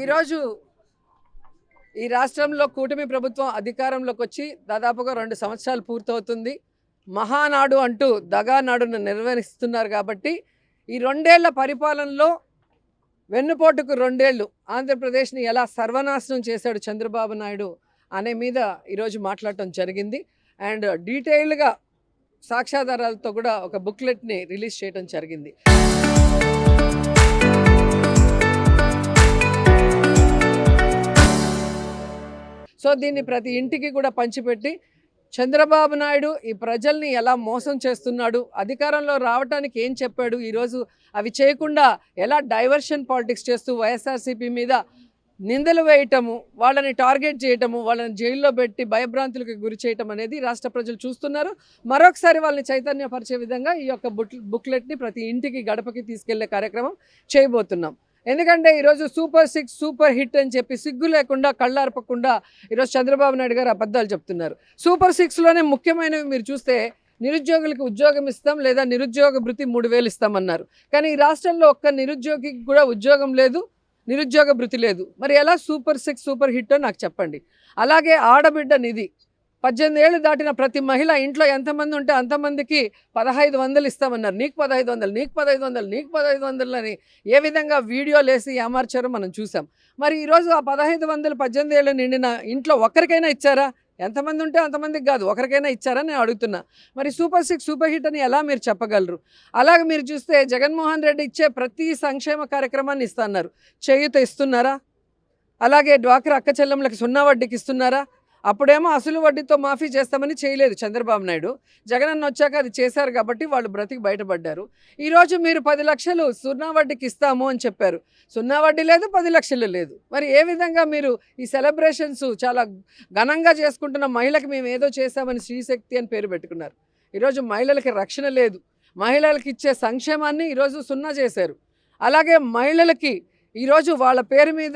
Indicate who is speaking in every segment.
Speaker 1: ఈరోజు ఈ రాష్ట్రంలో కూటమి ప్రభుత్వం అధికారంలోకి వచ్చి దాదాపుగా 2 సంవత్సరాలు పూర్తవుతుంది. మహానాడు అంటూ దగానాడును నిర్వహిస్తున్నారు కాబట్టి ఈ 2 ఏళ్ల పరిపాలనలో వెన్నుపోటుకు 2 ఏళ్ళు ఆంధ్రప్రదేశ్ని ఎలా సర్వనాశనం చేశాడు చంద్రబాబు నాయుడు అనే మీద ఈరోజు మాట్లాడటం జరిగింది. అండ్ డీటెయిల్గా సాక్ష్యాధారాలతో కూడా ఒక బుక్లెట్ని రిలీజ్ చేయడం జరిగింది. సో దీన్ని ప్రతి ఇంటికి కూడా పంచిపెట్టి చంద్రబాబు నాయుడు ఈ ప్రజల్ని ఎలా మోసం చేస్తున్నాడు, అధికారంలో రావడానికి ఏం చెప్పాడు, ఈరోజు అవి చేయకుండా ఎలా డైవర్షన్ పాలిటిక్స్ చేస్తూ వైఎస్ఆర్సీపీ మీద నిందలు వేయటము, వాళ్ళని టార్గెట్ చేయటము, వాళ్ళని జైల్లో పెట్టి భయభ్రాంతులకు గురి చేయటం అనేది రాష్ట్ర ప్రజలు చూస్తున్నారు. మరొకసారి వాళ్ళని చైతన్యపరిచే విధంగా ఈ యొక్క బుక్లెట్ని ప్రతి ఇంటికి గడపకి తీసుకెళ్లే కార్యక్రమం చేయబోతున్నాం. ఎందుకంటే ఈరోజు సూపర్ 6 సూపర్ హిట్ అని చెప్పి సిగ్గు లేకుండా కళ్ళార్పకుండా ఈరోజు చంద్రబాబు నాయుడు గారు అబద్ధాలు చెప్తున్నారు. సూపర్ 6లోనే ముఖ్యమైనవి మీరు చూస్తే నిరుద్యోగులకు ఉద్యోగం ఇస్తాం లేదా నిరుద్యోగ భృతి 3000 ఇస్తామన్నారు. కానీ ఈ రాష్ట్రంలో ఒక్క నిరుద్యోగికి కూడా ఉద్యోగం లేదు, నిరుద్యోగ భృతి లేదు. మరి ఎలా సూపర్ 6 సూపర్ హిట్టో నాకు చెప్పండి. అలాగే ఆడబిడ్డ నిధి 18 ఏళ్ళు దాటిన ప్రతి మహిళ ఇంట్లో ఎంతమంది ఉంటే అంతమందికి 1500 ఇస్తామన్నారు. నీకు 1500, నీకు 1500, నీకు 1500 అని ఏ విధంగా వీడియోలు వేసి ఏమార్చారో మనం చూసాం. మరి ఈరోజు ఆ 1500 18 ఏళ్ళు నిండిన ఇంట్లో ఒక్కరికైనా ఇచ్చారా? ఎంతమంది ఉంటే అంతమందికి కాదు, ఒకరికైనా ఇచ్చారా నేను అడుగుతున్నా. మరి సూపర్ 6 సూపర్ హిట్ అని ఎలా మీరు చెప్పగలరు? అలాగే మీరు చూస్తే జగన్మోహన్ రెడ్డి ఇచ్చే ప్రతి సంక్షేమ కార్యక్రమాన్ని ఇస్తున్నారు. చేయూత ఇస్తున్నారా? అలాగే డ్వాక్రా అక్క చెల్లెమ్మలకి 0 వడ్డీకి ఇస్తున్నారా? అప్పుడేమో అసలు వడ్డీతో మాఫీ చేస్తామని చేయలేదు చంద్రబాబు నాయుడు. జగనన్న వచ్చాక అది చేశారు కాబట్టి వాళ్ళు బ్రతికి బయటపడ్డారు. ఈరోజు మీరు 10 లక్షలు 0 వడ్డీకి ఇస్తాము అని చెప్పారు. 0 వడ్డీ లేదు, 10 లక్షలు లేదు. మరి ఏ విధంగా మీరు ఈ సెలబ్రేషన్స్ చాలా ఘనంగా చేసుకుంటున్న మహిళకి మేము ఏదో చేశామని శ్రీశక్తి అని పేరు పెట్టుకున్నారు. ఈరోజు మహిళలకి రక్షణ లేదు. మహిళలకి ఇచ్చే సంక్షేమాన్ని ఈరోజు 0 చేశారు. అలాగే మహిళలకి ఈరోజు వాళ్ళ పేరు మీద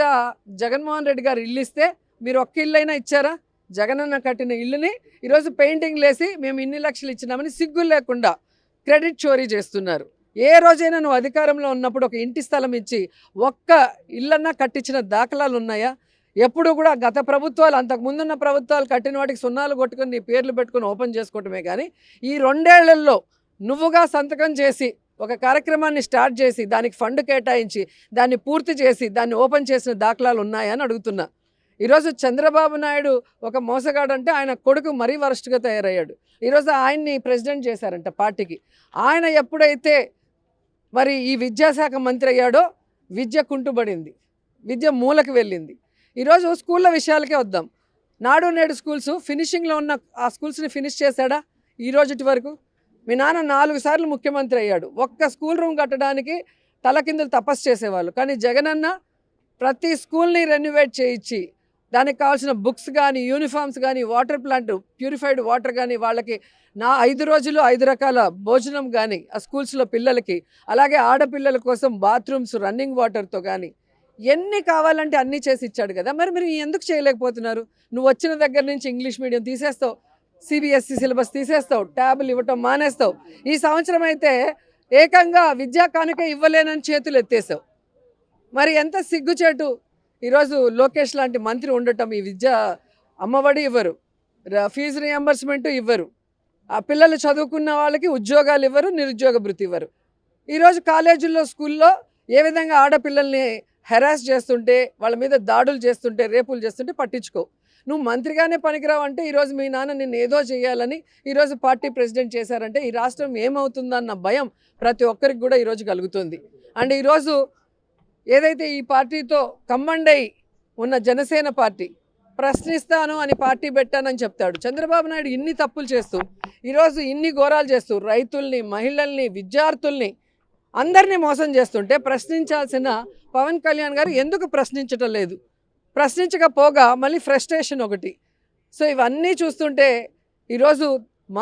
Speaker 1: జగన్మోహన్ రెడ్డి గారు ఇల్లు ఇస్తే మీరు ఒక్క ఇల్లు అయినా ఇచ్చారా? జగనన్న కట్టిన ఇల్లుని ఈరోజు పెయింటింగ్ లేసి మేము ఇన్ని లక్షలు ఇచ్చినామని సిగ్గు లేకుండా క్రెడిట్ చోరీ చేస్తున్నారు. ఏ రోజైనా నువ్వు అధికారంలో ఉన్నప్పుడు ఒక ఇంటి స్థలం ఇచ్చి ఒక్క ఇల్లన్నా కట్టించిన దాఖలాలు ఉన్నాయా? ఎప్పుడు కూడా గత ప్రభుత్వాలు, అంతకుముందున్న ప్రభుత్వాలు కట్టిన వాటికి 0 కొట్టుకొని నీ పేర్లు పెట్టుకొని ఓపెన్ చేసుకోవటమే కానీ ఈ 2 ఏళ్లలో నువ్వుగా సంతకం చేసి ఒక కార్యక్రమాన్ని స్టార్ట్ చేసి దానికి ఫండ్ కేటాయించి దాన్ని పూర్తి చేసి దాన్ని ఓపెన్ చేసిన దాఖలాలు ఉన్నాయా అని అడుగుతున్నా. ఈరోజు చంద్రబాబు నాయుడు ఒక మోసగాడు అంటే ఆయన కొడుకు మరీ వరస్ట్గా తయారయ్యాడు. ఈరోజు ఆయన్ని ప్రెసిడెంట్ చేశారంట పార్టీకి. ఆయన ఎప్పుడైతే మరి ఈ విద్యాశాఖ మంత్రి అయ్యాడో విద్య కుంటుబడింది, విద్య మూలకి వెళ్ళింది. ఈరోజు స్కూళ్ళ విషయాలకే వద్దాం. నాడు నేడు స్కూల్స్ ఫినిషింగ్లో ఉన్న ఆ స్కూల్స్ని ఫినిష్ చేశాడా ఈ రోజుటి వరకు? మీ నాన్న 4 సార్లు ముఖ్యమంత్రి అయ్యాడు. ఒక్క స్కూల్ రూమ్ కట్టడానికి తలకిందులు తపస్సు చేసేవాళ్ళు. కానీ జగనన్న ప్రతి స్కూల్ని రెన్యువేట్ చేయించి దానికి కావాల్సిన బుక్స్ కానీ, యూనిఫామ్స్ కానీ, వాటర్ ప్లాంట్, ప్యూరిఫైడ్ వాటర్ కానీ, వాళ్ళకి 5 రోజులు 5 రకాల భోజనం కానీ ఆ స్కూల్స్లో పిల్లలకి, అలాగే ఆడపిల్లల కోసం బాత్రూమ్స్ రన్నింగ్ వాటర్తో కానీ ఎన్ని కావాలంటే అన్నీ చేసి ఇచ్చాడు కదా. మరి మీరు ఎందుకు చేయలేకపోతున్నారు? నువ్వు వచ్చిన దగ్గర నుంచి ఇంగ్లీష్ మీడియం తీసేస్తావు, CBSE సిలబస్ తీసేస్తావు, ట్యాబులు ఇవ్వటం మానేస్తావు. ఈ సంవత్సరం అయితే ఏకంగా విద్యా కానుక ఇవ్వలేనని చేతులు ఎత్తేసావు. మరి ఎంత సిగ్గుచేటు! ఈరోజు లోకేష్ లాంటి మంత్రి ఉండటం, ఈ విద్య అమ్మఒడి ఇవ్వరు, ఫీజు రియంబర్స్మెంట్ ఇవ్వరు, ఆ పిల్లలు చదువుకున్న వాళ్ళకి ఉద్యోగాలు ఇవ్వరు, నిరుద్యోగ భృతి ఇవ్వరు. ఈరోజు కాలేజీల్లో స్కూల్లో ఏ విధంగా ఆడపిల్లల్ని హెరాస్ చేస్తుంటే, వాళ్ళ మీద దాడులు చేస్తుంటే, రేపులు చేస్తుంటే పట్టించుకో. నువ్వు మంత్రిగానే పనికిరావు అంటే ఈరోజు మీ నాన్న నిన్ను ఏదో చేయాలని ఈరోజు పార్టీ ప్రెసిడెంట్ చేశారంటే ఈ రాష్ట్రం ఏమవుతుందన్న భయం ప్రతి ఒక్కరికి కూడా ఈరోజు కలుగుతుంది. అండ్ ఈరోజు ఏదైతే ఈ పార్టీతో కమ్మండై ఉన్న జనసేన పార్టీ ప్రశ్నిస్తాను అని పార్టీ పెట్టానని చెప్తాడు. చంద్రబాబు నాయుడు ఇన్ని తప్పులు చేస్తూ ఈరోజు ఇన్ని ఘోరాలు చేస్తూ రైతుల్ని, మహిళల్ని, విద్యార్థుల్ని అందరినీ మోసం చేస్తుంటే ప్రశ్నించాల్సిన పవన్ కళ్యాణ్ గారు ఎందుకు ప్రశ్నించటం లేదు? ప్రశ్నించకపోగా మళ్ళీ ఫ్రస్ట్రేషన్ ఒకటి. సో ఇవన్నీ చూస్తుంటే ఈరోజు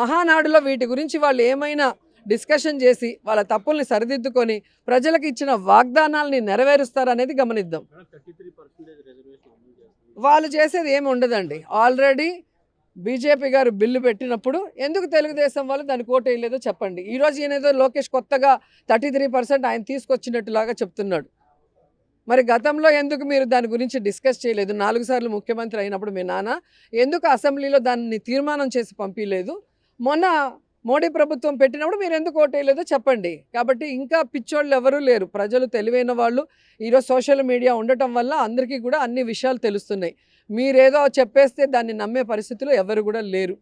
Speaker 1: మహానాడులో వీటి గురించి వాళ్ళు ఏమైనా డిస్కషన్ చేసి వాళ్ళ తప్పుల్ని సరిదిద్దుకొని ప్రజలకు ఇచ్చిన వాగ్దానాలని నెరవేరుస్తారనేది గమనిద్దాం. వాళ్ళు చేసేది ఏమి ఉండదండి. ఆల్రెడీ బీజేపీ గారు బిల్లు పెట్టినప్పుడు ఎందుకు తెలుగుదేశం వాళ్ళు దానికి ఓటు వేయలేదో చెప్పండి. ఈరోజు ఈయనేదో లోకేష్ కొత్తగా 33% ఆయన తీసుకొచ్చినట్టులాగా చెప్తున్నాడు. మరి గతంలో ఎందుకు మీరు దాని గురించి డిస్కస్ చేయలేదు? 4 సార్లు ముఖ్యమంత్రి అయినప్పుడు మీ నాన్న ఎందుకు అసెంబ్లీలో దాన్ని తీర్మానం చేసి పంపియలేదు? మొన్న మోడీ ప్రభుత్వం పెట్టినప్పుడు మీరు ఎందుకు ఓటేయలేదో చెప్పండి. కాబట్టి ఇంకా పిచ్చోళ్ళు ఎవరూ లేరు. ప్రజలు తెలివైన వాళ్ళు. ఈరోజు సోషల్ మీడియా ఉండటం వల్ల అందరికీ కూడా అన్ని విషయాలు తెలుస్తున్నాయి. మీరేదో చెప్పేస్తే దాన్ని నమ్మే పరిస్థితిలో ఎవరు కూడా లేరు.